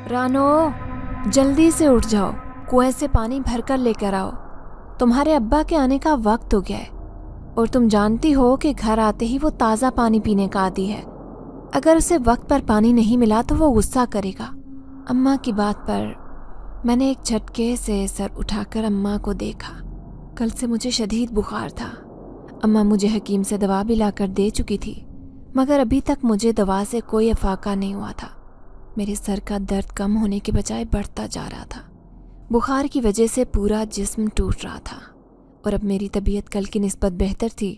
رانو، جلدی سے اٹھ جاؤ، کنویں سے پانی بھر کر لے کر آؤ، تمہارے ابا کے آنے کا وقت ہو گیا ہے، اور تم جانتی ہو کہ گھر آتے ہی وہ تازہ پانی پینے کا عادی ہے، اگر اسے وقت پر پانی نہیں ملا تو وہ غصہ کرے گا۔ اماں کی بات پر میں نے ایک جھٹکے سے سر اٹھا کر اماں کو دیکھا۔ کل سے مجھے شدید بخار تھا۔ اماں مجھے حکیم سے دوا بھی لا کر دے چکی تھی، مگر ابھی تک مجھے دوا سے کوئی افاقہ نہیں ہوا تھا۔ میرے سر کا درد کم ہونے کے بجائے بڑھتا جا رہا تھا۔ بخار کی وجہ سے پورا جسم ٹوٹ رہا تھا، اور اب میری طبیعت کل کی نسبت بہتر تھی،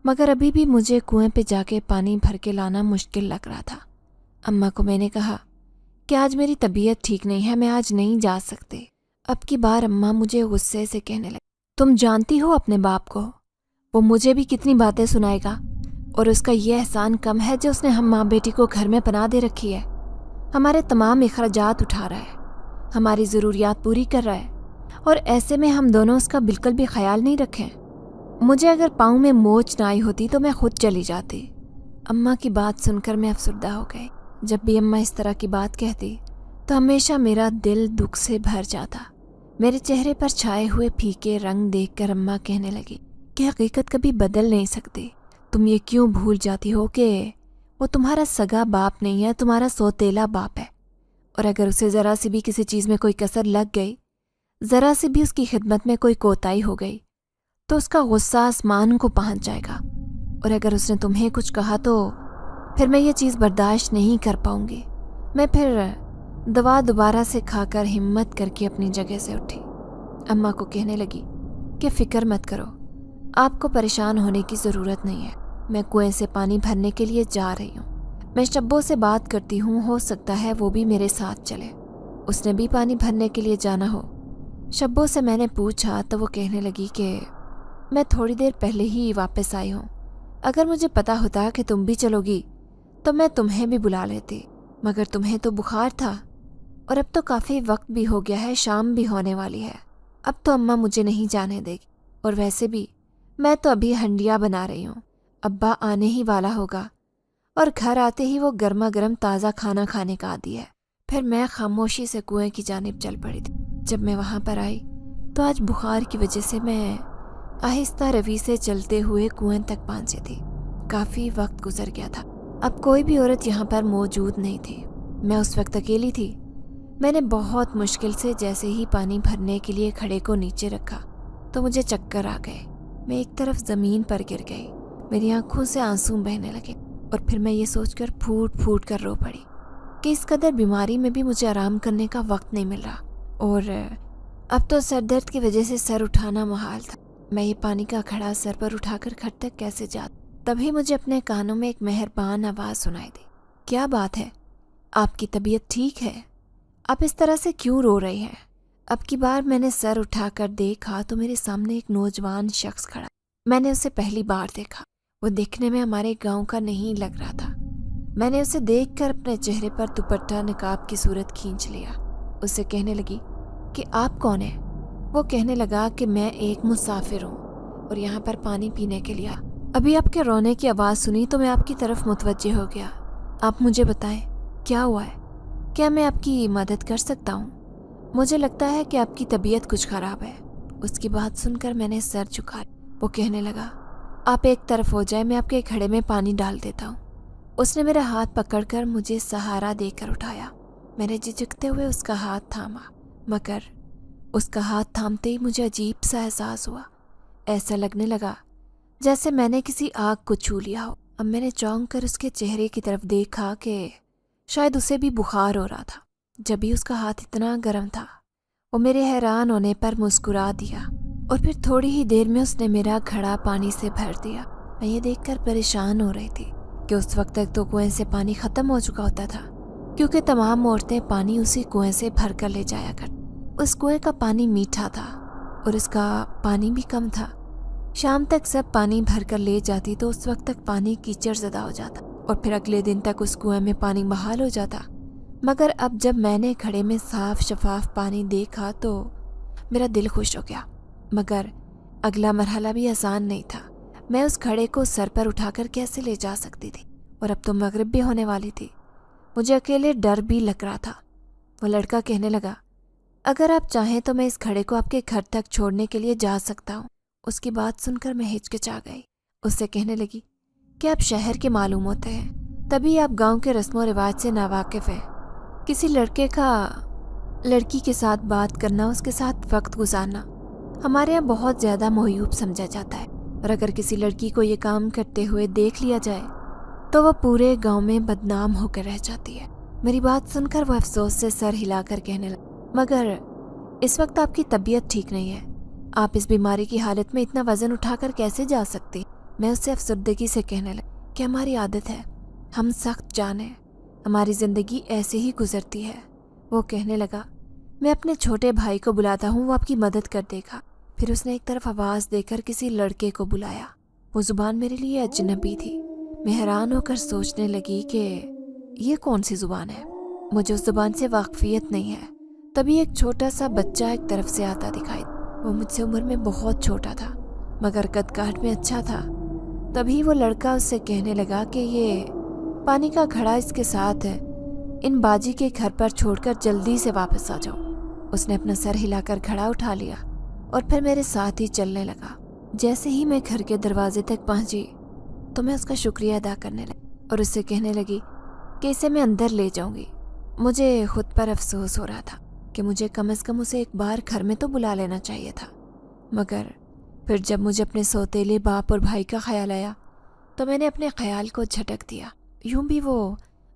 مگر ابھی بھی مجھے کنویں پہ جا کے پانی بھر کے لانا مشکل لگ رہا تھا۔ اماں کو میں نے کہا کہ آج میری طبیعت ٹھیک نہیں ہے، میں آج نہیں جا سکتی۔ اب کی بار اماں مجھے غصے سے کہنے لگی، تم جانتی ہو اپنے باپ کو، وہ مجھے بھی کتنی باتیں سنائے گا، اور اس کا یہ احسان کم ہے جو اس نے ہم ماں بیٹی کو گھر میں پناہ دے رکھی ہے، ہمارے تمام اخراجات اٹھا رہا ہے، ہماری ضروریات پوری کر رہا ہے، اور ایسے میں ہم دونوں اس کا بالکل بھی خیال نہیں رکھیں۔ مجھے اگر پاؤں میں موچ نہ آئی ہوتی تو میں خود چلی جاتی۔ اماں کی بات سن کر میں افسردہ ہو گئی۔ جب بھی اماں اس طرح کی بات کہتی تو ہمیشہ میرا دل دکھ سے بھر جاتا۔ میرے چہرے پر چھائے ہوئے پھیکے رنگ دیکھ کر اماں کہنے لگی کہ حقیقت کبھی بدل نہیں سکتی، تم یہ کیوں بھول جاتی ہو کہ وہ تمہارا سگا باپ نہیں ہے، تمہارا سوتیلا باپ ہے، اور اگر اسے ذرا سی بھی کسی چیز میں کوئی کسر لگ گئی، ذرا سی بھی اس کی خدمت میں کوئی کوتاہی ہو گئی، تو اس کا غصہ آسمان کو پہنچ جائے گا، اور اگر اس نے تمہیں کچھ کہا تو پھر میں یہ چیز برداشت نہیں کر پاؤں گی۔ میں پھر دوا دوبارہ سے کھا کر ہمت کر کے اپنی جگہ سے اٹھی۔ اماں کو کہنے لگی کہ فکر مت کرو، آپ کو پریشان ہونے کی ضرورت نہیں ہے، میں کنویں سے پانی بھرنے کے لیے جا رہی ہوں، میں شبو سے بات کرتی ہوں، ہو سکتا ہے وہ بھی میرے ساتھ چلے، اس نے بھی پانی بھرنے کے لیے جانا ہو۔ شبو سے میں نے پوچھا تو وہ کہنے لگی کہ میں تھوڑی دیر پہلے ہی واپس آئی ہوں، اگر مجھے پتا ہوتا کہ تم بھی چلو گی تو میں تمہیں بھی بلا لیتی، مگر تمہیں تو بخار تھا، اور اب تو کافی وقت بھی ہو گیا ہے، شام بھی ہونے والی ہے، اب تو اماں مجھے نہیں جانے دے گی، اور ویسے بھی میں تو ابھی ہنڈیا بنا رہی ہوں، ابا آنے ہی والا ہوگا، اور گھر آتے ہی وہ گرما گرم تازہ کھانا کھانے کا عادی ہے۔ پھر میں خاموشی سے کنویں کی جانب چل پڑی تھی۔ جب میں وہاں پر آئی تو آج بخار کی وجہ سے میں آہستہ روی سے چلتے ہوئے کنویں تک پہنچی تھی۔ کافی وقت گزر گیا تھا، اب کوئی بھی عورت یہاں پر موجود نہیں تھی، میں اس وقت اکیلی تھی۔ میں نے بہت مشکل سے جیسے ہی پانی بھرنے کے لیے کھڑے کو نیچے رکھا تو مجھے چکر آ گئے، میں ایک طرف زمین پر گر گئی، میری آنکھوں سے آنسو بہنے لگے، اور پھر میں یہ سوچ کر پھوٹ پھوٹ کر رو پڑی کہ اس قدر بیماری میں بھی مجھے آرام کرنے کا وقت نہیں مل رہا، اور اب تو سر درد کی وجہ سے سر اٹھانا محال تھا۔ میں یہ پانی کا گھڑا سر پر اٹھا کر گھر تک کیسے جاتا؟ تبھی مجھے اپنے کانوں میں ایک مہربان آواز سنائی دی، کیا بات ہے؟ آپ کی طبیعت ٹھیک ہے؟ آپ اس طرح سے کیوں رو رہی ہیں؟ اب کی بار میں نے سر اٹھا کر دیکھا تو میرے سامنے ایک نوجوان شخص کھڑا۔ میں نے اسے پہلی بار دیکھا، وہ دیکھنے میں ہمارے گاؤں کا نہیں لگ رہا تھا۔ میں نے اسے دیکھ کر اپنے چہرے پر دوپٹہ نقاب کی صورت کھینچ لیا۔ اسے کہنے لگی کہ آپ کون ہیں؟ وہ کہنے لگا کہ میں ایک مسافر ہوں اور یہاں پر پانی پینے کے لیے ابھی آپ کے رونے کی آواز سنی تو میں آپ کی طرف متوجہ ہو گیا۔ آپ مجھے بتائیں کیا ہوا ہے؟ کیا میں آپ کی مدد کر سکتا ہوں؟ مجھے لگتا ہے کہ آپ کی طبیعت کچھ خراب ہے۔ اس کی بات سن کر میں نے سر جھکایا۔ وہ کہنے لگا، آپ ایک طرف ہو جائے، میں آپ کے گھڑے میں پانی ڈال دیتا ہوں۔ اس نے میرا ہاتھ پکڑ کر مجھے سہارا دے کر اٹھایا۔ میں نے جھجکتے ہوئے اس کا ہاتھ تھاما، مگر اس کا ہاتھ تھامتے ہی مجھے عجیب سا احساس ہوا۔ ایسا لگنے لگا جیسے میں نے کسی آگ کو چھو لیا ہو۔ اب میں نے چونک کر اس کے چہرے کی طرف دیکھا کہ شاید اسے بھی بخار ہو رہا تھا۔ جب بھی اس کا ہاتھ اتنا گرم تھا، وہ میرے حیران ہونے پر مسکرا دیا، اور پھر تھوڑی ہی دیر میں اس نے میرا گھڑا پانی سے بھر دیا۔ میں یہ دیکھ کر پریشان ہو رہی تھی کہ اس وقت تک تو کنویں سے پانی ختم ہو چکا ہوتا تھا، کیونکہ تمام عورتیں پانی اسی کنویں سے بھر کر لے جایا کرتی۔ اس کنویں کا پانی میٹھا تھا اور اس کا پانی بھی کم تھا۔ شام تک سب پانی بھر کر لے جاتی تو اس وقت تک پانی کیچڑ زدہ ہو جاتا، اور پھر اگلے دن تک اس کنویں میں پانی بحال ہو جاتا۔ مگر اب جب میں نے گھڑے میں صاف شفاف پانی دیکھا تو میرا دل خوش ہو گیا، مگر اگلا مرحلہ بھی آسان نہیں تھا۔ میں اس گھڑے کو سر پر اٹھا کر کیسے لے جا سکتی تھی؟ اور اب تو مغرب بھی ہونے والی تھی۔ مجھے اکیلے ڈر بھی لگ رہا تھا۔ وہ لڑکا کہنے لگا اگر آپ چاہیں تو میں اس گھڑے کو آپ کے گھر تک چھوڑنے کے لیے جا سکتا ہوں۔ اس کی بات سن کر میں ہچکچا گئی۔ اس سے کہنے لگی کہ آپ شہر کے معلوم ہوتے ہیں، تبھی آپ گاؤں کے رسم و رواج سے ناواقف ہیں۔ کسی لڑکے کا لڑکی کے ساتھ بات کرنا، اس کے ساتھ وقت گزارنا ہمارے یہاں بہت زیادہ معیوب سمجھا جاتا ہے، اور اگر کسی لڑکی کو یہ کام کرتے ہوئے دیکھ لیا جائے تو وہ پورے گاؤں میں بدنام ہو کر رہ جاتی ہے۔ میری بات سن کر وہ افسوس سے سر ہلا کر کہنے لگا مگر اس وقت آپ کی طبیعت ٹھیک نہیں ہے، آپ اس بیماری کی حالت میں اتنا وزن اٹھا کر کیسے جا سکتی؟ میں اس سے افسردگی سے کہنے لگا کہ ہماری عادت ہے، ہم سخت جان ہیں، ہماری زندگی ایسے ہی گزرتی ہے۔ وہ کہنے لگا میں اپنے چھوٹے بھائی کو بلاتا ہوں، وہ آپ کی مدد کر دے گا۔ پھر اس نے ایک طرف آواز دے کر کسی لڑکے کو بلایا۔ وہ زبان میرے لیے اجنبی تھی۔ میں حیران ہو کر سوچنے لگی کہ یہ کون سی زبان ہے، مجھے اس زبان سے واقفیت نہیں ہے۔ تبھی ایک چھوٹا سا بچہ ایک طرف سے آتا دکھائی۔ وہ مجھ سے عمر میں بہت چھوٹا تھا مگر قد کاٹ میں اچھا تھا۔ تبھی وہ لڑکا اس سے کہنے لگا کہ یہ پانی کا گھڑا اس کے ساتھ ہے، ان باجی کے گھر پر چھوڑ کر جلدی سے واپس آ جاؤ۔ اس نے اپنا سر ہلا کر گھڑا اٹھا لیا اور پھر میرے ساتھ ہی چلنے لگا۔ جیسے ہی میں گھر کے دروازے تک پہنچی تو میں اس کا شکریہ ادا کرنے لگی اور اس سے کہنے لگی کہ اسے میں اندر لے جاؤں گی۔ مجھے خود پر افسوس ہو رہا تھا کہ مجھے کم از کم اسے ایک بار گھر میں تو بلا لینا چاہیے تھا، مگر پھر جب مجھے اپنے سوتیلے باپ اور بھائی کا خیال آیا تو میں نے اپنے خیال کو جھٹک دیا۔ یوں بھی وہ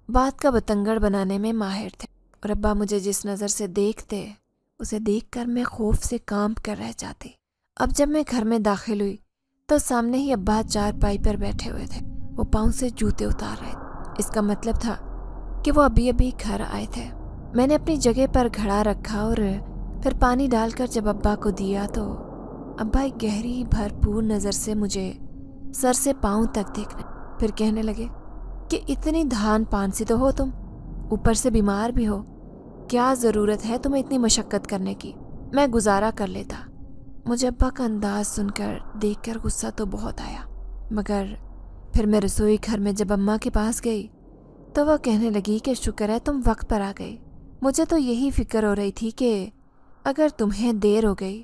بات کا بتنگڑ بنانے میں ماہر تھے، اور ابا مجھے جس نظر سے دیکھتے اسے دیکھ کر میں خوف سے کانپ کر رہ جاتی۔ اب جب میں گھر میں داخل ہوئی تو سامنے ہی ابا چارپائی پر بیٹھے ہوئے تھے، وہ پاؤں سے جوتے اتار رہے تھے۔ اس کا مطلب تھا کہ وہ ابھی گھر آئے تھے۔ میں نے اپنی جگہ پر گھڑا رکھا اور پھر پانی ڈال کر جب ابا کو دیا تو ابا ایک گہری بھرپور نظر سے مجھے سر سے پاؤں تک دیکھنے، پھر کہنے لگے کہ اتنی دھان پان سی تو ہو تم، اوپر سے بیمار بھی ہو، کیا ضرورت ہے تمہیں اتنی مشقت کرنے کی، میں گزارا کر لیتا۔ مجھے ابا کا انداز سن کر دیکھ کر غصہ تو بہت آیا، مگر پھر میں رسوئی گھر میں جب اماں کے پاس گئی تو وہ کہنے لگی کہ شکر ہے تم وقت پر آ گئی۔ مجھے تو یہی فکر ہو رہی تھی کہ اگر تمہیں دیر ہو گئی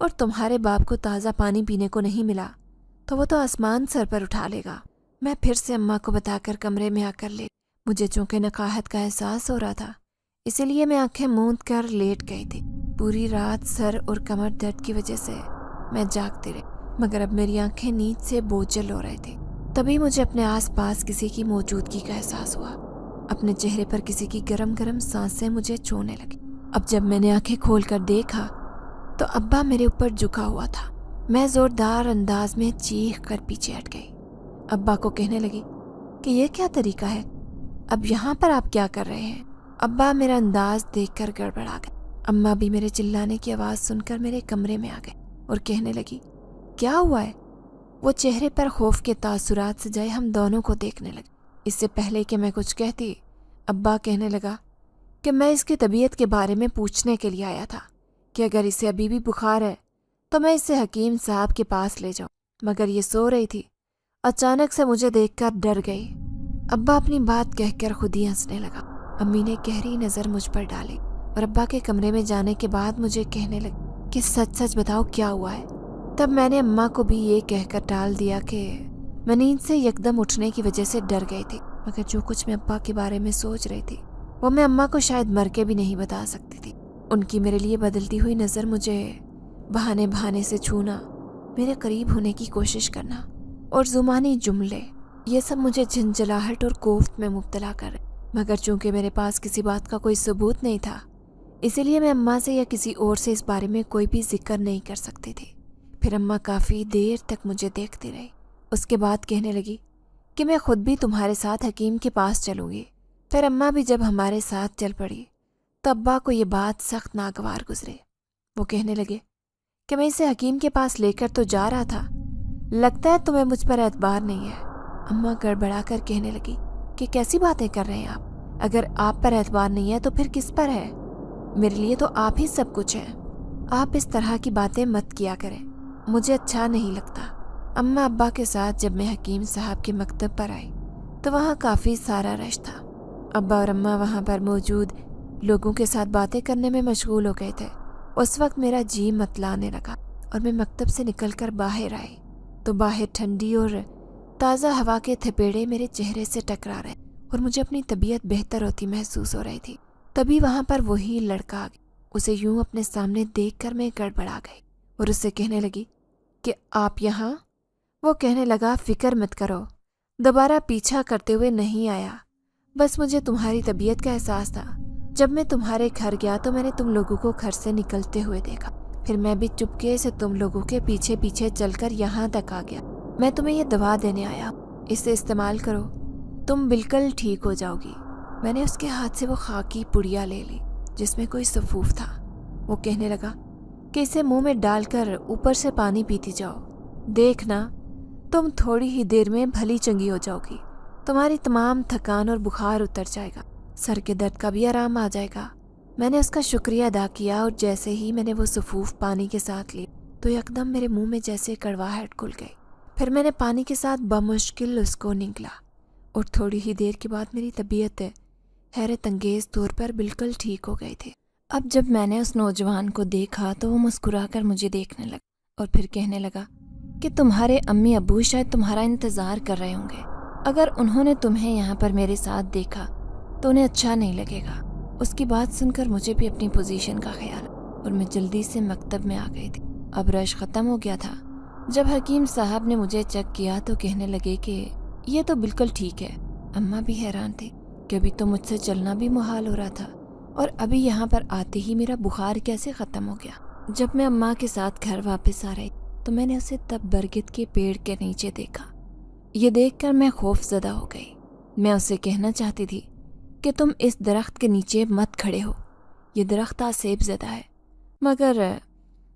اور تمہارے باپ کو تازہ پانی پینے کو نہیں ملا تو وہ تو آسمان سر پر اٹھا لے گا۔ میں پھر سے اماں کو بتا کر کمرے میں آ کر لیٹ۔ مجھے چونکہ نقاہت کا احساس ہو رہا تھا اسی لیے میں آنکھیں موند کر لیٹ گئی تھی۔ پوری رات سر اور کمر درد کی وجہ سے میں جاگتی رہی، مگر اب میری آنکھیں نیند سے بوجھل ہو رہی تھی۔ تبھی مجھے اپنے آس پاس کسی کی موجودگی کا احساس ہوا۔ اپنے چہرے پر کسی کی گرم گرم سانسیں مجھے چھونے لگی۔ اب جب میں نے آنکھیں کھول کر دیکھا تو ابا میرے اوپر جھکا ہوا تھا۔ میں زوردار انداز میں چیخ کر پیچھے ہٹ گئی۔ ابا کو کہنے لگی کہ یہ کیا طریقہ ہے، اب یہاں پر آپ کیا کر رہے ہیں؟ ابا میرا انداز دیکھ کر گڑبڑا گئے۔ اماں بھی میرے چلانے کی آواز سن کر میرے کمرے میں آ گئی اور کہنے لگی کیا ہوا ہے؟ وہ چہرے پر خوف کے تاثرات سجائے ہم دونوں کو دیکھنے لگے۔ اس سے پہلے کہ میں کچھ کہتی ابا کہنے لگا کہ میں اس کی طبیعت کے بارے میں پوچھنے کے لیے آیا تھا کہ اگر اسے ابھی بھی بخار ہے تو میں اسے حکیم صاحب کے پاس لے جاؤں، مگر یہ سو رہی تھی، اچانک سے مجھے دیکھ کر ڈر گئی۔ ابا اپنی بات کہہ کر خود ہی ہنسنے لگا۔ امی نے گہری نظر مجھ پر ڈالی اور ابا کے کمرے میں جانے کے بعد مجھے کہنے لگی کہ سچ سچ بتاؤ کیا ہوا ہے۔ تب میں نے اماں کو بھی یہ کہہ کر ٹال دیا کہ میں نیند سے یکدم اٹھنے کی وجہ سے ڈر گئی تھی، مگر جو کچھ میں ابا کے بارے میں سوچ رہی تھی وہ میں اماں کو شاید مر کے بھی نہیں بتا سکتی تھی۔ ان کی میرے لیے بدلتی ہوئی نظر، مجھے بہانے بہانے سے چھونا، میرے قریب ہونے کی کوشش کرنا اور زبانی جملے، یہ سب مجھے جھنجھلاہٹ اور کوفت میں مبتلا کر رہے، مگر چونکہ میرے پاس کسی بات کا کوئی ثبوت نہیں تھا اسی لیے میں اماں سے یا کسی اور سے اس بارے میں کوئی بھی ذکر نہیں کر سکتی تھی۔ پھر اماں کافی دیر تک مجھے دیکھتی رہی، اس کے بعد کہنے لگی کہ میں خود بھی تمہارے ساتھ حکیم کے پاس چلوں گی۔ پھر اماں بھی جب ہمارے ساتھ چل پڑی تو ابا کو یہ بات سخت ناگوار گزری۔ وہ کہنے لگے کہ میں اسے حکیم کے پاس لے کر تو جا رہا تھا، لگتا ہے تمہیں مجھ پر اعتبار نہیں ہے۔ اماں گڑبڑا کر کہنے لگی کہ کیسی باتیں کر رہے ہیں آپ، اگر آپ پر اعتبار نہیں ہے تو پھر کس پر ہے؟ میرے لیے تو آپ ہی سب کچھ ہیں، آپ اس طرح کی باتیں مت کیا کریں، مجھے اچھا نہیں لگتا۔ اماں ابا کے ساتھ جب میں حکیم صاحب کے مکتب پر آئی تو وہاں کافی سارا رش تھا۔ ابا اور اماں وہاں پر موجود لوگوں کے ساتھ باتیں کرنے میں مشغول ہو گئے تھے۔ اس وقت میرا جی متلانے لگا اور میں مکتب سے نکل کر باہر آئی تو باہر ٹھنڈی اور تازہ ہوا کے تھپیڑے میرے چہرے سے ٹکرا رہے اور مجھے اپنی طبیعت بہتر ہوتی محسوس ہو رہی تھی۔ تبھی وہاں پر وہی لڑکا آ گیا۔ اسے یوں اپنے سامنے دیکھ کر میں گڑبڑا گئی اور اس سے کہنے لگی کہ آپ یہاں؟ وہ کہنے لگا فکر مت کرو، دوبارہ پیچھا کرتے ہوئے نہیں آیا، بس مجھے تمہاری طبیعت کا احساس تھا۔ جب میں تمہارے گھر گیا تو میں نے تم لوگوں کو گھر سے نکلتے ہوئے دیکھا، پھر میں بھی چپکے سے تم لوگوں کے پیچھے پیچھے چل کر یہاں تک آ گیا۔ میں تمہیں یہ دوا دینے آیا، اسے استعمال کرو، تم بالکل ٹھیک ہو جاؤ گی۔ میں نے اس کے ہاتھ سے وہ خاکی پڑیا لے لی جس میں کوئی سفوف تھا۔ وہ کہنے لگا کہ اسے منہ میں ڈال کر اوپر سے پانی پیتی جاؤ، دیکھنا تم تھوڑی ہی دیر میں بھلی چنگی ہو جاؤ گی، تمہاری تمام تھکان اور بخار اتر جائے گا، سر کے درد کا بھی آرام آ جائے گا۔ میں نے اس کا شکریہ ادا کیا اور جیسے ہی میں نے وہ سفوف پانی کے ساتھ لی تو یکدم میرے منہ میں جیسے کڑواہٹ کھل گئی۔ پھر میں نے پانی کے ساتھ بمشکل اس کو نگلا اور تھوڑی ہی دیر کے بعد میری طبیعت حیرت انگیز طور پر بالکل ٹھیک ہو گئی تھی۔ اب جب میں نے اس نوجوان کو دیکھا تو وہ مسکرا کر مجھے دیکھنے لگا اور پھر کہنے لگا کہ تمہارے امی ابو شاید تمہارا انتظار کر رہے ہوں گے، اگر انہوں نے تمہیں یہاں پر میرے ساتھ دیکھا تو انہیں اچھا نہیں لگے گا۔ اس کی بات سن کر مجھے بھی اپنی پوزیشن کا خیال اور میں جلدی سے مکتب میں آ گئی تھی۔ اب رش ختم ہو گیا تھا۔ جب حکیم صاحب نے مجھے چیک کیا تو کہنے لگے کہ یہ تو بالکل ٹھیک ہے۔ اماں بھی حیران تھی کہ ابھی تو مجھ سے چلنا بھی محال ہو رہا تھا اور ابھی یہاں پر آتے ہی میرا بخار کیسے ختم ہو گیا۔ جب میں اماں کے ساتھ گھر واپس آ رہی تو میں نے اسے تب برگد کے پیڑ کے نیچے دیکھا۔ یہ دیکھ کر میں خوف زدہ ہو گئی۔ میں اسے کہنا چاہتی تھی کہ تم اس درخت کے نیچے مت کھڑے ہو، یہ درخت آسیب زدہ ہے، مگر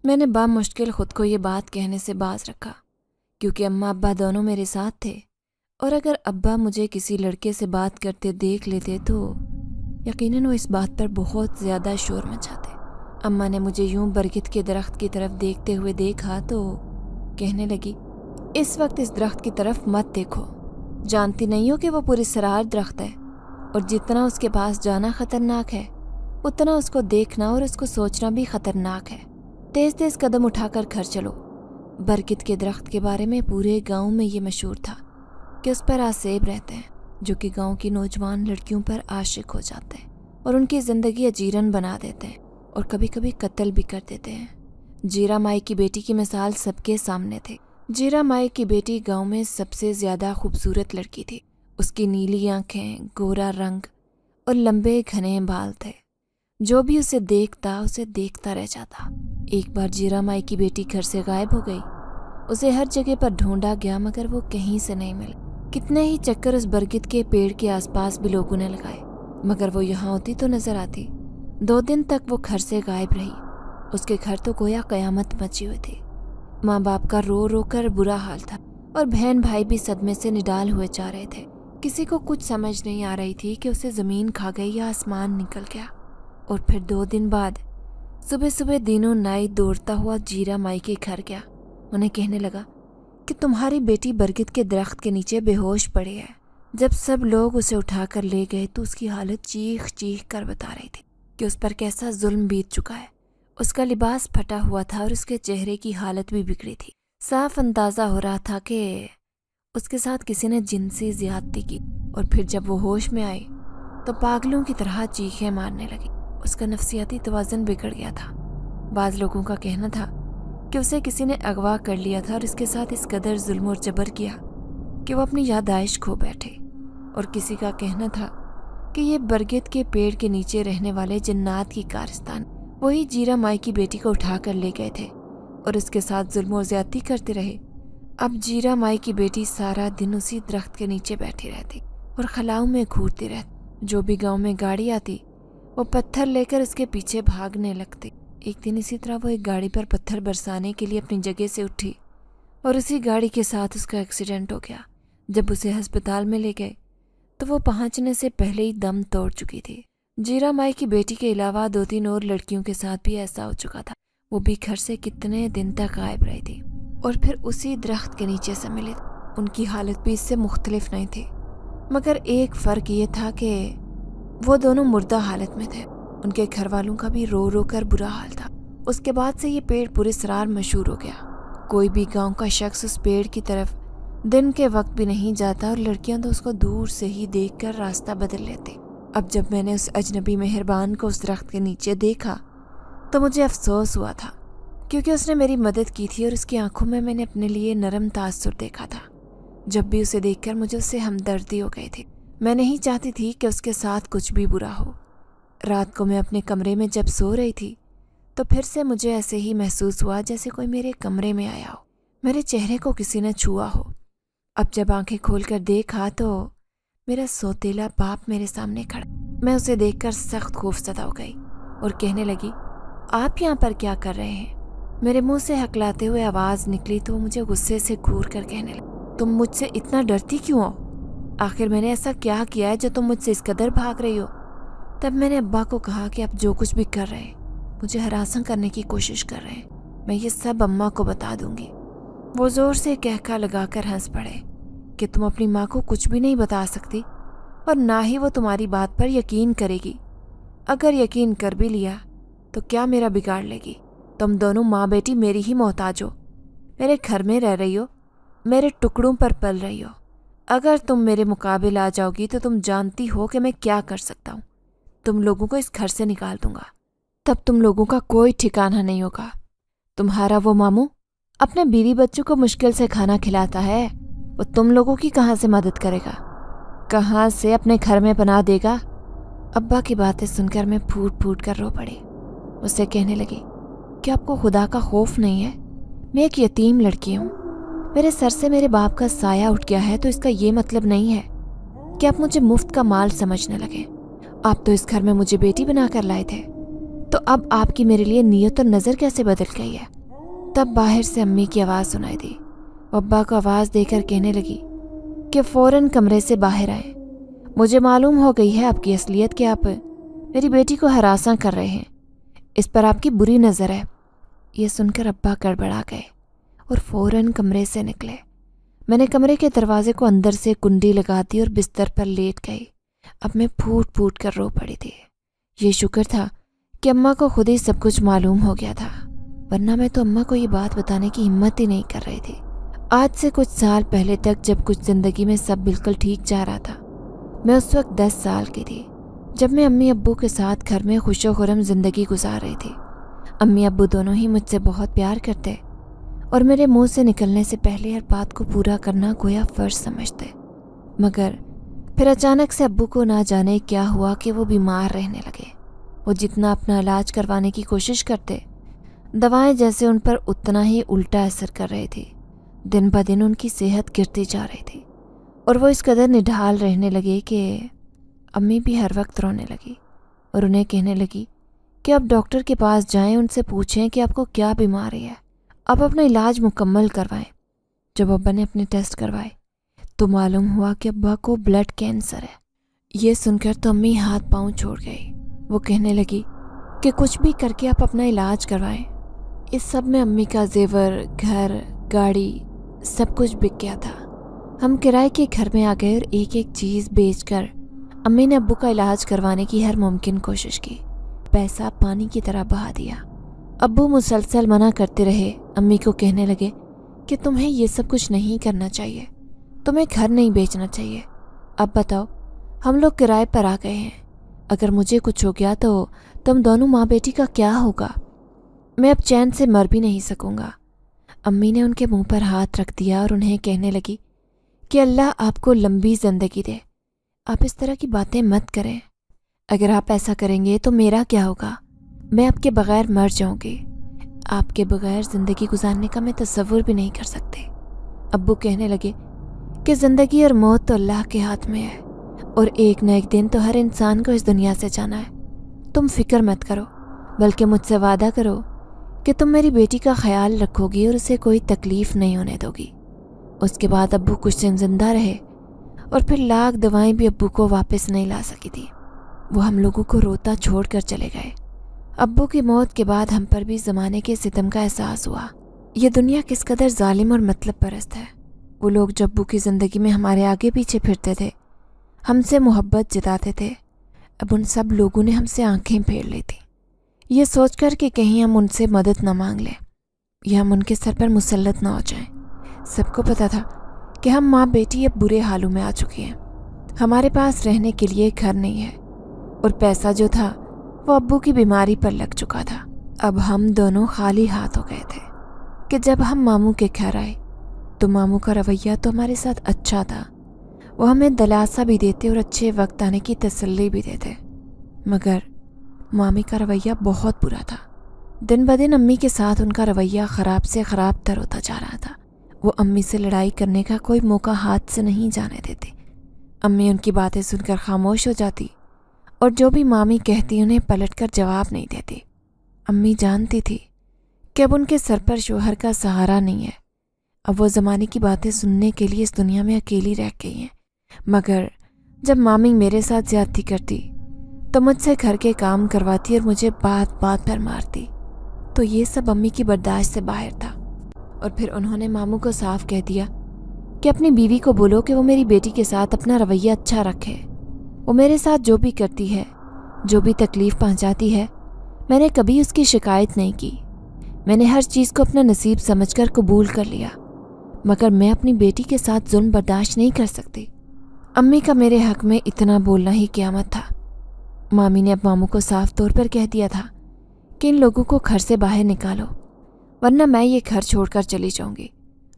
میں نے بامشکل خود کو یہ بات کہنے سے باز رکھا کیونکہ اماں ابا دونوں میرے ساتھ تھے اور اگر ابا مجھے کسی لڑکے سے بات کرتے دیکھ لیتے تو یقیناً وہ اس بات پر بہت زیادہ شور مچاتے۔ اماں نے مجھے یوں برگد کے درخت کی طرف دیکھتے ہوئے دیکھا تو کہنے لگی اس وقت اس درخت کی طرف مت دیکھو، جانتی نہیں ہو کہ وہ پراسرار درخت ہے اور جتنا اس کے پاس جانا خطرناک ہے اتنا اس کو دیکھنا اور اس کو سوچنا بھی خطرناک ہے۔ تیز تیز قدم اٹھا کر گھر چلو۔ برگد کے درخت کے بارے میں پورے گاؤں میں یہ مشہور تھا کہ اس پر آسیب رہتے ہیں جو کہ گاؤں کی نوجوان لڑکیوں پر عاشق ہو جاتے ہیں اور ان کی زندگی اجیرن بنا دیتے ہیں اور کبھی کبھی قتل بھی کر دیتے ہیں۔ جیرا مائی کی بیٹی کی مثال سب کے سامنے تھی۔ جیرا مائی کی بیٹی گاؤں میں سب سے زیادہ خوبصورت لڑکی تھی۔ اس کی نیلی آنکھیں، گورا رنگ اور لمبے گھنے بال تھے۔ جو بھی اسے دیکھتا رہ جاتا۔ ایک بار جیرا مائی کی بیٹی گھر سے غائب ہو گئی۔ اسے ہر جگہ پر ڈھونڈا گیا مگر وہ کہیں سے نہیں ملی۔ کتنے ہی چکر اس برگد کے پیڑ کے آس پاس بھی لوگوں نے لگائے مگر وہ یہاں ہوتی تو نظر آتی۔ 2 دن تک وہ گھر سے غائب رہی۔ اس کے گھر تو گویا قیامت مچی ہوئی تھی۔ ماں باپ کا رو رو کر برا حال تھا اور بہن بھائی بھی صدمے سے نڈال ہوئے جا رہے تھے۔ کسی کو کچھ سمجھ نہیں آ رہی تھی کہ اسے زمین کھا گئی یا آسمان نکل گیا۔ اور پھر 2 دن بعد صبح دینوں نائی دوڑتا ہوا جیرا مائی کے گھر گیا۔ انہیں کہنے لگا کہ تمہاری بیٹی برگد کے درخت کے نیچے بے ہوش پڑی ہے۔ جب سب لوگ اسے اٹھا کر لے گئے تو اس کی حالت چیخ چیخ کر بتا رہی تھی کہ اس پر کیسا ظلم بیت چکا ہے۔ اس کا لباس پھٹا ہوا تھا اور اس کے چہرے کی حالت بھی بگڑی تھی۔ صاف اندازہ ہو رہا تھا کہ اس کے ساتھ کسی نے جنسی زیادتی کی اور پھر جب وہ ہوش میں آئی تو پاگلوں کی طرح چیخیں مارنے لگی۔ اس کا نفسیاتی توازن بگڑ گیا تھا۔ بعض لوگوں کا کہنا تھا کہ اسے کسی نے اغوا کر لیا تھا اور اس کے ساتھ اس قدر ظلم اور جبر کیا کہ وہ اپنی یادداشت کھو بیٹھے، اور کسی کا کہنا تھا کہ یہ برگد کے پیڑ کے نیچے رہنے والے جنات کی کارستان وہی جیرا مائی کی بیٹی کو اٹھا کر لے گئے تھے اور اس کے ساتھ ظلم و زیادتی کرتے رہے۔ اب جیرا مائی کی بیٹی سارا دن اسی درخت کے نیچے بیٹھی رہتی اور خلاؤں میں گھورتی رہتی۔ جو بھی گاؤں میں گاڑی آتی وہ پتھر لے کر اس کے پیچھے بھاگنے لگتی۔ ایک دن اسی طرح وہ ایک گاڑی پر پتھر برسانے کے لیے اپنی جگہ سے اٹھی اور اسی گاڑی کے ساتھ اس کا ایکسیڈنٹ ہو گیا۔ جب اسے ہسپتال میں لے گئے تو وہ پہنچنے سے پہلے ہی دم توڑ چکی تھی۔ جیرا مائی کی بیٹی کے علاوہ 2-3 اور لڑکیوں کے ساتھ بھی ایسا ہو چکا تھا۔ وہ بھی گھر سے کتنے دن تک غائب رہی تھی اور پھر اسی درخت کے نیچے سے ملی۔ ان کی حالت بھی اس سے مختلف نہیں تھی مگر ایک فرق یہ تھا کہ وہ دونوں مردہ حالت میں تھے۔ ان کے گھر والوں کا بھی رو رو کر برا حال تھا۔ اس کے بعد سے یہ پیڑ پراسرار مشہور ہو گیا۔ کوئی بھی گاؤں کا شخص اس پیڑ کی طرف دن کے وقت بھی نہیں جاتا اور لڑکیاں تو اس کو دور سے ہی دیکھ کر راستہ بدل لیتے۔ اب جب میں نے اس اجنبی مہربان کو اس درخت کے نیچے دیکھا تو مجھے افسوس ہوا تھا، کیونکہ اس نے میری مدد کی تھی اور اس کی آنکھوں میں نے اپنے لیے نرم تاثر دیکھا تھا۔ جب بھی اسے دیکھ کر مجھے اس سے ہمدردی ہو گئی تھی۔ میں نہیں چاہتی تھی کہ اس کے ساتھ کچھ بھی برا ہو۔ رات کو میں اپنے کمرے میں جب سو رہی تھی تو پھر سے مجھے ایسے ہی محسوس ہوا جیسے کوئی میرے کمرے میں آیا ہو، میرے چہرے کو کسی نے چھوا ہو۔ اب جب آنکھیں کھول کر دیکھا تو میرا سوتیلا باپ میرے سامنے کھڑا۔ میں اسے دیکھ کر سخت خوفزدہ ہو گئی اور کہنے لگی، آپ یہاں پر کیا کر رہے ہیں؟ میرے منہ سے ہکلاتے ہوئے آواز نکلی تو مجھے غصے سے گھور کر کہنے لگی، تم مجھ سے اتنا ڈرتی کیوں ہو؟ آخر میں نے ایسا کیا کیا ہے جو تم مجھ سے اس قدر بھاگ رہی ہو؟ تب میں نے ابا کو کہا کہ آپ جو کچھ بھی کر رہے ہیں، مجھے ہراساں کرنے کی کوشش کر رہے ہیں، میں یہ سب اماں کو بتا دوں گی۔ وہ زور سے کہکا لگا کر ہنس پڑے کہ تم اپنی ماں کو کچھ بھی نہیں بتا سکتی اور نہ ہی وہ تمہاری بات پر یقین کرے گی۔ اگر یقین کر بھی لیا تو کیا میرا بگاڑ لے گی؟ تم دونوں ماں بیٹی میری ہی محتاج ہو، میرے گھر میں رہ رہی ہو، میرے ٹکڑوں پر پل رہی ہو۔ اگر تم میرے مقابل آ جاؤ گی تو تم جانتی ہو کہ میں کیا کر سکتا ہوں۔ تم لوگوں کو اس گھر سے نکال دوں گا، تب تم لوگوں کا کوئی ٹھکانہ نہیں ہوگا۔ تمہارا وہ ماموں اپنے بیوی بچوں کو مشکل سے کھانا کھلاتا ہے، وہ تم لوگوں کی کہاں سے مدد کرے گا؟ کہاں سے اپنے گھر میں پناہ دے گا؟ ابا کی باتیں سن کر میں پھوٹ پھوٹ کر رو پڑی۔ اسے کہنے لگی، کہ آپ کو خدا کا خوف نہیں ہے؟ میں ایک یتیم لڑکی ہوں، میرے سر سے میرے باپ کا سایہ اٹھ گیا ہے، تو اس کا یہ مطلب نہیں ہے کہ آپ مجھے مفت کا مال سمجھنے لگے۔ آپ تو اس گھر میں مجھے بیٹی بنا کر لائے تھے، تو اب آپ کی میرے لیے نیت اور نظر کیسے بدل گئی ہے؟ تب باہر سے امی کی آواز سنائی دی۔ وہ ابا کو آواز دے کر کہنے لگی کہ فوراً کمرے سے باہر آئیں، مجھے معلوم ہو گئی ہے آپ کی اصلیت، کہ آپ میری بیٹی کو ہراساں کر رہے ہیں، اس پر آپ کی بری نظر ہے۔ یہ سن کر ابا گڑبڑا گئے اور فوراً کمرے سے نکلے۔ میں نے کمرے کے دروازے کو اندر سے کنڈی لگا دی اور بستر پر لیٹ گئی۔ اب میں پھوٹ پھوٹ کر رو پڑی تھی۔ یہ شکر تھا کہ اماں کو خود ہی سب کچھ معلوم ہو گیا تھا، ورنہ میں تو اماں کو یہ بات بتانے کی ہمت ہی نہیں کر رہی تھی۔ آج سے کچھ سال پہلے تک جب کچھ زندگی میں سب بالکل ٹھیک جا رہا تھا، میں اس وقت 10 سال کی تھی، جب میں امی ابو کے ساتھ گھر میں خوش و خرم زندگی گزار رہی تھی۔ امی ابو دونوں ہی مجھ سے بہت پیار کرتے اور میرے منہ سے نکلنے سے پہلے ہر بات کو پورا کرنا گویا فرض سمجھتے، مگر پھر اچانک سے ابو کو نہ جانے کیا ہوا کہ وہ بیمار رہنے لگے۔ وہ جتنا اپنا علاج کروانے کی کوشش کرتے، دوائیں جیسے ان پر اتنا ہی الٹا اثر کر رہی تھی۔ دن بہ دن ان کی صحت گرتی جا رہی تھی اور وہ اس قدر نڈھال رہنے لگے کہ امی بھی ہر وقت رونے لگی اور انہیں کہنے لگی کہ آپ ڈاکٹر کے پاس جائیں، ان سے پوچھیں کہ آپ کو کیا بیماری ہے، آپ اپنا علاج مکمل کروائیں۔ جب ابا نے اپنے ٹیسٹ کروائے تو معلوم ہوا کہ ابا کو بلڈ کینسر ہے۔ یہ سن کر تو امی ہاتھ پاؤں چھوڑ گئی۔ وہ کہنے لگی کہ کچھ بھی کر کے آپ اپنا علاج کروائیں۔ اس سب میں امی کا زیور، گھر، گاڑی سب کچھ بک گیا تھا۔ ہم کرائے کے گھر میں آ گئے اور ایک ایک چیز بیچ کر امی نے ابو کا علاج کروانے کی ہر ممکن کوشش کی۔ پیسہ پانی کی طرح بہا دیا۔ ابو مسلسل منع کرتے رہے۔ امی کو کہنے لگے کہ تمہیں یہ سب کچھ نہیں کرنا چاہیے، تمہیں گھر نہیں بیچنا چاہیے۔ اب بتاؤ، ہم لوگ کرائے پر آ گئے ہیں، اگر مجھے کچھ ہو گیا تو تم دونوں ماں بیٹی کا کیا ہوگا؟ میں اب چین سے مر بھی نہیں سکوں گا۔ امی نے ان کے منہ پر ہاتھ رکھ دیا اور انہیں کہنے لگی کہ اللہ آپ کو لمبی زندگی دے، آپ اس طرح کی باتیں مت کریں۔ اگر آپ ایسا کریں گے تو میرا کیا ہوگا؟ میں آپ کے بغیر مر جاؤں گی۔ آپ کے بغیر زندگی گزارنے کا میں تصور بھی نہیں کر سکتے۔ ابو کہنے لگے کہ زندگی اور موت تو اللہ کے ہاتھ میں ہے، اور ایک نہ ایک دن تو ہر انسان کو اس دنیا سے جانا ہے۔ تم فکر مت کرو، بلکہ مجھ سے وعدہ کرو کہ تم میری بیٹی کا خیال رکھو گی اور اسے کوئی تکلیف نہیں ہونے دو گی۔ اس کے بعد ابو کچھ دن زندہ رہے اور پھر لاکھ دوائیں بھی ابو کو واپس نہیں لا سکی تھی۔ وہ ہم لوگوں کو روتا چھوڑ کر چلے گئے۔ ابو کی موت کے بعد ہم پر بھی زمانے کے ستم کا احساس ہوا۔ یہ دنیا کس قدر ظالم اور مطلب پرست ہے۔ وہ لوگ جو ابو کی زندگی میں ہمارے آگے پیچھے پھرتے تھے، ہم سے محبت جتاتے تھے، اب ان سب لوگوں نے ہم سے آنکھیں پھیر لی تھیں، یہ سوچ کر کہ کہیں ہم ان سے مدد نہ مانگ لیں یا ہم ان کے سر پر مسلط نہ ہو جائیں۔ سب کو پتہ تھا کہ ہم ماں بیٹی اب برے حالوں میں آ چکی ہیں، ہمارے پاس رہنے کے لیے گھر نہیں ہے، اور پیسہ جو تھا وہ ابو کی بیماری پر لگ چکا تھا۔ اب ہم دونوں خالی ہاتھ ہو گئے تھے کہ جب ہم ماموں کے گھر آئے تو ماموں کا رویہ تو ہمارے ساتھ اچھا تھا، وہ ہمیں دلاسا بھی دیتے اور اچھے وقت آنے کی تسلی بھی دیتے، مگر مامی کا رویہ بہت برا تھا۔ دن بدن امی کے ساتھ ان کا رویہ خراب سے خراب تر ہوتا جا رہا تھا۔ وہ امی سے لڑائی کرنے کا کوئی موقع ہاتھ سے نہیں جانے دیتی۔ امی ان کی باتیں سن کر خاموش ہو جاتی اور جو بھی مامی کہتی انہیں پلٹ کر جواب نہیں دیتی۔ امی جانتی تھی کہ اب ان کے سر پر شوہر کا سہارا نہیں ہے، اب وہ زمانے کی باتیں سننے کے لیے اس دنیا میں اکیلی رہ گئی ہیں۔ مگر جب مامی میرے ساتھ زیادتی کرتی تو مجھ سے گھر کے کام کرواتی اور مجھے بات بات پر مارتی، تو یہ سب امی کی برداشت سے باہر تھا۔ اور پھر انہوں نے ماموں کو صاف کہہ دیا کہ اپنی بیوی کو بولو کہ وہ میری بیٹی کے ساتھ اپنا رویہ اچھا رکھے، وہ میرے ساتھ جو بھی کرتی ہے، جو بھی تکلیف پہنچاتی ہے، میں نے کبھی اس کی شکایت نہیں کی، میں نے ہر چیز کو اپنا نصیب سمجھ کر قبول کر لیا، مگر میں اپنی بیٹی کے ساتھ ظلم برداشت نہیں کر سکتی۔ امی کا میرے حق میں اتنا بولنا ہی قیامت تھا۔ مامی نے اب ماموں کو صاف طور پر کہہ دیا تھا کہ ان لوگوں کو گھر سے باہر نکالو، ورنہ میں یہ گھر چھوڑ کر چلی جاؤں گی۔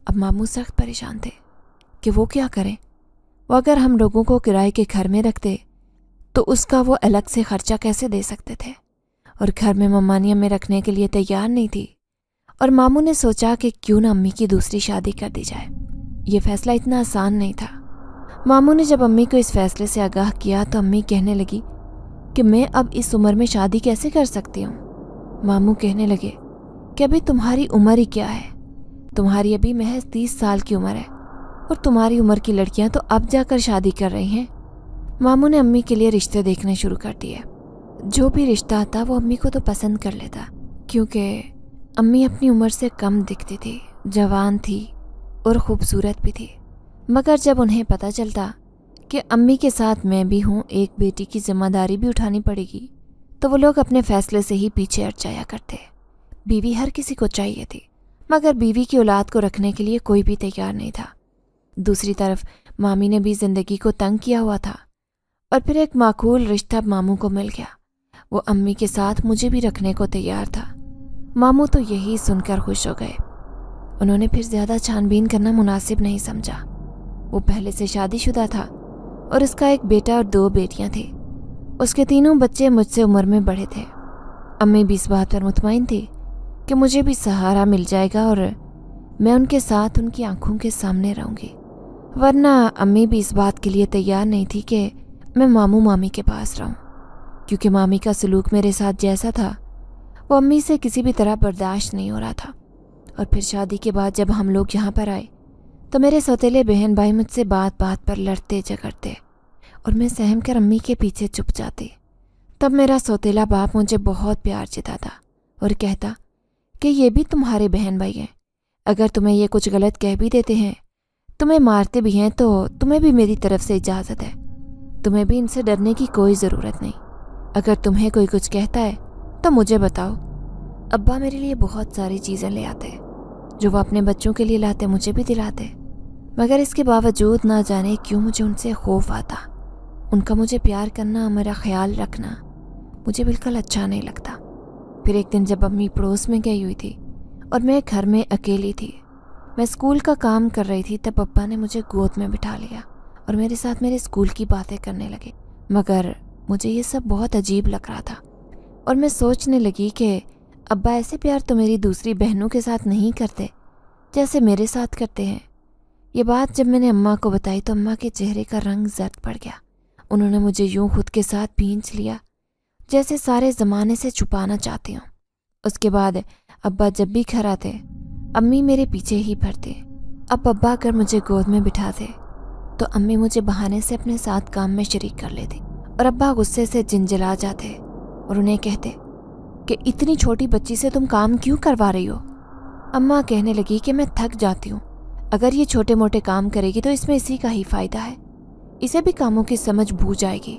اب ماموں سخت پریشان تھے کہ وہ کیا کریں۔ وہ اگر ہم لوگوں کو کرائے کے گھر میں رکھتے تو اس کا وہ الگ سے خرچہ کیسے دے سکتے تھے، اور گھر میں ممانیہ میں رکھنے کے لیے تیار نہیں تھی۔ اور ماموں نے سوچا کہ کیوں نہ امی کی دوسری شادی کر دی جائے۔ یہ فیصلہ اتنا آسان نہیں تھا۔ ماموں نے جب امی کو اس فیصلے سے آگاہ کیا تو امی کہنے لگی کہ میں اب اس عمر میں شادی کیسے کر سکتی ہوں۔ ماموں کہنے لگے کہ ابھی تمہاری عمر ہی کیا ہے، تمہاری ابھی محض 30 سال کی عمر ہے، اور تمہاری عمر کی لڑکیاں تو اب جا کر شادی کر رہی ہیں۔ ماموں نے امی کے لیے رشتے دیکھنے شروع کر دیے۔ جو بھی رشتہ آتا وہ امی کو تو پسند کر لیتا، کیونکہ امی اپنی عمر سے کم دکھتی تھی، جوان تھی اور خوبصورت بھی تھی۔ مگر جب انہیں پتہ چلتا کہ امی کے ساتھ میں بھی ہوں، ایک بیٹی کی ذمہ داری بھی اٹھانی پڑے گی، تو وہ لوگ اپنے فیصلے سے ہی پیچھے ہٹ جایا کرتے۔ بیوی ہر کسی کو چاہیے تھی، مگر بیوی کی اولاد کو رکھنے کے لیے کوئی بھی تیار نہیں تھا۔ دوسری طرف مامی نے بھی زندگی کو تنگ کیا ہوا تھا، اور پھر ایک معقول رشتہ ماموں کو مل گیا۔ وہ امی کے ساتھ مجھے بھی رکھنے کو تیار تھا۔ ماموں تو یہی سن کر خوش ہو گئے۔ انہوں نے پھر زیادہ چھان بین کرنا مناسب نہیں سمجھا۔ وہ پہلے سے شادی شدہ تھا اور اس کا ایک بیٹا اور 2 بیٹیاں تھیں۔ اس کے تینوں بچے مجھ سے عمر میں بڑے تھے۔ امی بھی اس بات پر مطمئن تھی کہ مجھے بھی سہارا مل جائے گا اور میں ان کے ساتھ ان کی آنکھوں کے سامنے رہوں گی، ورنہ امی بھی اس بات کے لیے تیار نہیں تھی کہ میں ماموں مامی کے پاس رہوں، کیونکہ مامی کا سلوک میرے ساتھ جیسا تھا وہ امی سے کسی بھی طرح برداشت نہیں ہو رہا تھا۔ اور پھر شادی کے بعد جب ہم لوگ یہاں پر آئے تو میرے سوتیلے بہن بھائی مجھ سے بات بات پر لڑتے جھگڑتے اور میں سہم کر امی کے پیچھے چھپ جاتی۔ تب میرا سوتیلا باپ مجھے بہت پیار جتاتا اور کہتا کہ یہ بھی تمہارے بہن بھائی ہیں، اگر تمہیں یہ کچھ غلط کہہ بھی دیتے ہیں، تمہیں مارتے بھی ہیں، تو تمہیں بھی میری طرف سے اجازت ہے، تمہیں بھی ان سے ڈرنے کی کوئی ضرورت نہیں۔ اگر تمہیں کوئی کچھ کہتا ہے تو مجھے بتاؤ۔ ابا میرے لیے بہت ساری چیزیں لے آتے، جو وہ اپنے بچوں کے لیے لاتے مجھے بھی دلاتے، مگر اس کے باوجود نہ جانے کیوں مجھے ان سے خوف آتا۔ ان کا مجھے پیار کرنا، میرا خیال رکھنا مجھے بالکل اچھا نہیں لگتا۔ پھر ایک دن جب امی پڑوس میں گئی ہوئی تھی اور میں گھر میں اکیلی تھی، میں اسکول کا کام کر رہی تھی، تب ابا نے مجھے گود میں بٹھا لیا اور میرے ساتھ میرے اسکول کی باتیں کرنے لگے۔ مگر مجھے یہ سب بہت عجیب لگ رہا تھا اور میں سوچنے لگی کہ ابا ایسے پیار تو میری دوسری بہنوں کے ساتھ نہیں کرتے جیسے میرے ساتھ کرتے ہیں۔ یہ بات جب میں نے اماں کو بتائی تو اماں کے چہرے کا رنگ زرد پڑ گیا۔ انہوں نے مجھے یوں خود کے ساتھ بھینچ لیا جیسے سارے زمانے سے چھپانا چاہتے ہوں۔ اس کے بعد ابا جب بھی گھر آتے امی میرے پیچھے ہی پڑتے۔ اب ابا اگر مجھے گود میں بٹھاتے تو امی مجھے بہانے سے اپنے ساتھ کام میں شریک کر لیتی، اور ابا غصے سے جنجلا جاتے اور انہیں کہتے کہ اتنی چھوٹی بچی سے تم کام کیوں کروا رہی ہو؟ اماں کہنے لگی کہ میں تھک جاتی ہوں، اگر یہ چھوٹے موٹے کام کرے گی تو اس میں اسی کا ہی فائدہ ہے، اسے بھی کاموں کی سمجھ بھول جائے گی،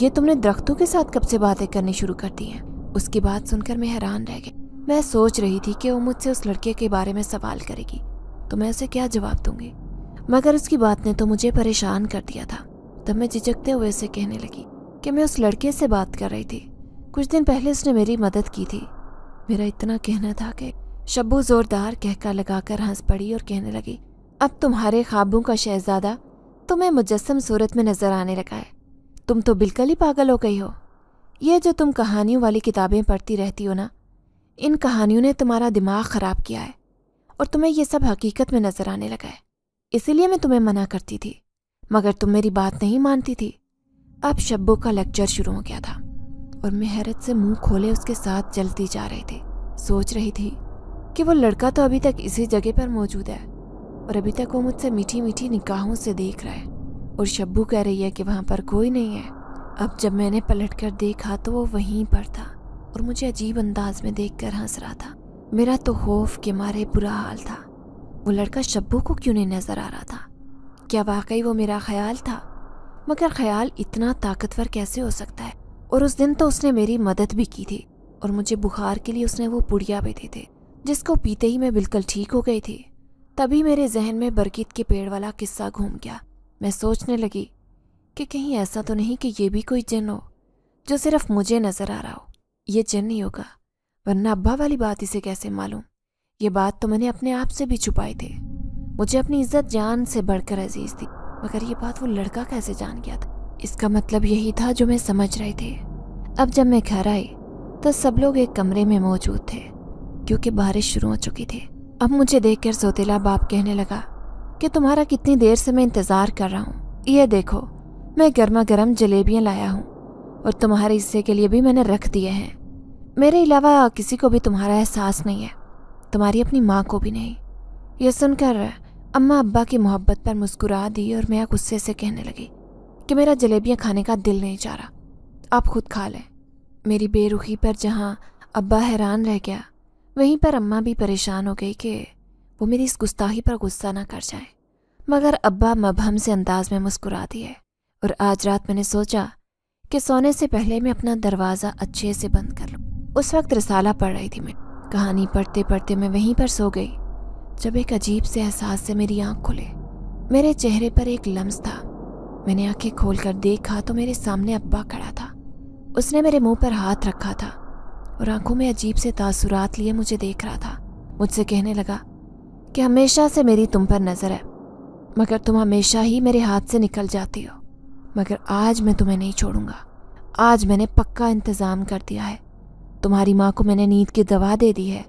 یہ تم نے درختوں کے ساتھ کب سے باتیں کرنی شروع کر دی ہیں؟ اس کی بات سن کر میں حیران رہ گئی۔ میں سوچ رہی تھی کہ وہ مجھ سے اس لڑکے کے بارے میں سوال کرے گی تو میں اسے کیا جواب دوں گی، مگر اس کی بات نے تو مجھے پریشان کر دیا تھا۔ تب میں جھجکتے ہوئے اسے کہنے لگی کہ میں اس لڑکے سے بات کر رہی تھی، کچھ دن پہلے اس نے میری مدد کی تھی۔ میرا اتنا کہنا تھا کہ شبو زوردار کہکا لگا کر ہنس پڑی اور کہنے لگی، اب تمہارے خوابوں کا شہزادہ تمہیں مجسم صورت میں نظر آنے لگا ہے۔ تم تو بالکل ہی پاگل ہو گئی ہو۔ یہ جو تم کہانیوں والی کتابیں پڑھتی رہتی ہو نا، ان کہانیوں نے تمہارا دماغ خراب کیا ہے اور تمہیں یہ سب حقیقت میں نظر آنے لگا ہے۔ اسی لیے میں تمہیں منع کرتی تھی، مگر تم میری بات نہیں مانتی تھی۔ اب شبو کا لیکچر شروع ہو گیا تھا اور میں حیرت سے منہ کھولے اس کے ساتھ چلتی جا رہی تھی۔ سوچ رہی تھی کہ وہ لڑکا تو ابھی تک اسی جگہ پر موجود ہے اور ابھی تک وہ مجھ سے میٹھی میٹھی نگاہوں سے دیکھ رہا ہے، اور شبو کہہ رہی ہے کہ وہاں پر کوئی نہیں ہے۔ اب جب میں نے پلٹ کر دیکھا تو وہ وہیں پر تھا اور مجھے عجیب انداز میں دیکھ کر ہنس رہا تھا۔ میرا تو خوف کے مارے برا حال تھا۔ وہ لڑکا شبو کو کیوں نہیں نظر آ رہا تھا؟ کیا واقعی وہ میرا خیال تھا؟ مگر خیال اتنا طاقتور کیسے ہو سکتا ہے؟ اور اس دن تو اس نے میری مدد بھی کی تھی اور مجھے بخار کے لیے اس نے وہ پڑیا بھی دی تھی جس کو پیتے ہی میں بالکل ٹھیک ہو گئی تھی۔ تبھی میرے ذہن میں برکت کے پیڑ والا قصہ گھوم گیا۔ میں سوچنے لگی کہ کہیں ایسا تو نہیں کہ یہ بھی کوئی جن ہو جو صرف مجھے نظر آ رہا ہو۔ یہ جن نہیں ہوگا، ورنہ ابا والی بات اسے کیسے معلوم؟ یہ بات تو میں نے اپنے آپ سے بھی چھپائی تھی۔ مجھے اپنی عزت جان سے بڑھ کر عزیز تھی، مگر یہ بات وہ لڑکا کیسے جان گیا تھا؟ اس کا مطلب یہی تھا جو میں سمجھ رہی تھی۔ اب جب میں گھر آئی تو سب لوگ ایک کمرے میں موجود تھے کیونکہ بارش شروع ہو چکی تھی۔ اب مجھے دیکھ کر سوتیلا باپ کہنے لگا کہ تمہارا کتنی دیر سے میں انتظار کر رہا ہوں، یہ دیکھو میں گرما گرم جلیبیاں لایا ہوں اور تمہارے حصے کے لیے بھی میں نے رکھ دیے ہیں۔ میرے علاوہ کسی کو بھی تمہارا احساس نہیں ہے، تمہاری اپنی ماں کو بھی نہیں۔ یہ سن کر اماں ابا کی محبت پر مسکرا دی اور میں غصے سے کہنے لگی کہ میرا جلیبیاں کھانے کا دل نہیں چاہ رہا، آپ خود کھا لیں۔ میری بے رخی پر جہاں ابا حیران رہ گیا، وہیں پر اماں بھی پریشان ہو گئی کہ وہ میری اس گستاخی پر غصہ نہ کر جائیں، مگر ابا مبہم سے انداز میں مسکرا دیے۔ اور آج رات میں نے سوچا کہ سونے سے پہلے میں اپنا دروازہ اچھے سے بند کر لوں۔ اس وقت رسالہ پڑھ رہی تھی، میں کہانی پڑھتے پڑھتے میں وہیں پر سو گئی جب ایک عجیب سے احساس سے میری آنکھ کھلے۔ میرے چہرے پر ایک لمس تھا۔ میں نے آنکھیں کھول کر دیکھا تو میرے سامنے ابا کھڑا تھا۔ اس نے میرے منہ پر ہاتھ رکھا تھا اور آنکھوں میں عجیب سے تاثرات لیے مجھے دیکھ رہا تھا۔ مجھ سے کہنے لگا کہ ہمیشہ سے میری تم پر نظر ہے، مگر تم ہمیشہ ہی میرے ہاتھ سے نکل جاتی ہو، مگر آج میں تمہیں نہیں چھوڑوں گا۔ آج میں نے پکا انتظام کر دیا ہے۔ تمہاری ماں کو میں نے نیند کی دوا دے دی ہے،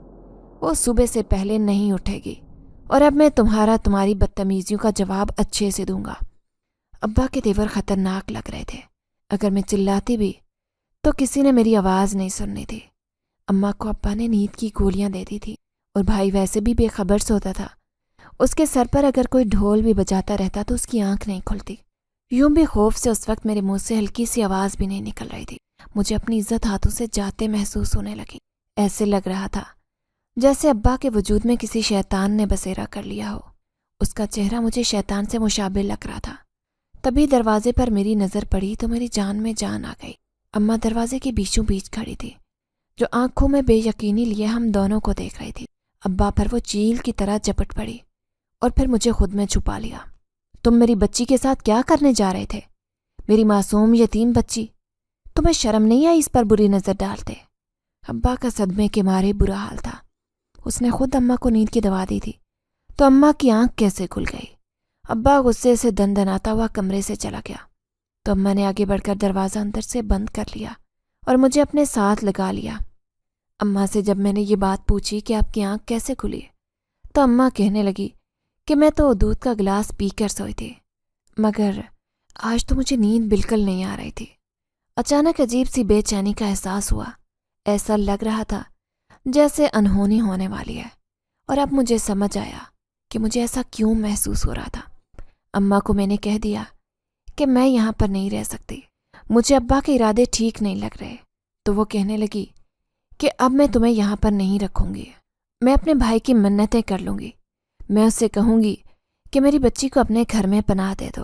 وہ صبح سے پہلے نہیں اٹھے گی، اور اب میں تمہاری بدتمیزیوں کا جواب اچھے سے دوں گا۔ ابا کے تیور خطرناک لگ رہے تھے۔ اگر میں چلاتی بھی تو کسی نے میری آواز نہیں سننی تھی۔ اماں کو ابا نے نیند کی گولیاں دے دی تھی اور بھائی ویسے بھی بے خبر سوتا تھا۔ اس کے سر پر اگر کوئی ڈھول بھی بجاتا رہتا تو اس کی آنکھ نہیں کھلتی۔ یوں بھی خوف سے اس وقت میرے منہ سے ہلکی سی آواز بھی نہیں نکل رہی تھی۔ مجھے اپنی عزت ہاتھوں سے جاتے محسوس ہونے لگی۔ ایسے لگ رہا تھا جیسے ابا کے وجود میں کسی شیطان نے بسیرا کر لیا ہو۔ اس کا چہرہ مجھے شیطان سے مشابہ لگ رہا تھا۔ تبھی دروازے پر میری نظر پڑی تو میری جان میں جان آ گئی۔ اماں دروازے کے بیچوں بیچ کھڑی تھی، جو آنکھوں میں بے یقینی لیے ہم دونوں کو دیکھ رہی تھی۔ ابا پر وہ چیل کی طرح جپٹ پڑی اور پھر مجھے خود میں چھپا لیا۔ تم میری بچی کے ساتھ کیا کرنے جا رہے تھے؟ میری معصوم یتیم بچی، تمہیں شرم نہیں آئی اس پر بری نظر ڈالتے؟ ابا کا صدمے کے مارے برا حال تھا۔ اس نے خود اماں کو نیند کی دوا دی تھی تو اماں کی آنکھ کیسے کھل گئی؟ ابا غصے سے دندناتا ہوا کمرے سے چلا گیا تو اماں نے آگے بڑھ کر دروازہ اندر سے بند کر لیا اور مجھے اپنے ساتھ لگا لیا۔ اماں سے جب میں نے یہ بات پوچھی کہ آپ کی آنکھ کیسے کھلی تو اماں کہنے لگی کہ میں تو دودھ کا گلاس پی کر سوئی تھی، مگر آج تو مجھے نیند بالکل نہیں آ رہی تھی۔ اچانک عجیب سی بے چینی کا احساس ہوا۔ ایسا لگ رہا تھا جیسے انہونی ہونے والی ہے، اور اب مجھے سمجھ آیا کہ مجھے ایسا کیوں محسوس ہو رہا تھا۔ اماں کو میں نے کہہ دیا کہ میں یہاں پر نہیں رہ سکتی، مجھے ابا کے ارادے ٹھیک نہیں لگ رہے۔ تو وہ کہنے لگی کہ اب میں تمہیں یہاں پر نہیں رکھوں گی، میں اپنے بھائی کی منتیں کر لوں گی۔ میں اس سے کہوں گی کہ میری بچی کو اپنے گھر میں پناہ دے دو۔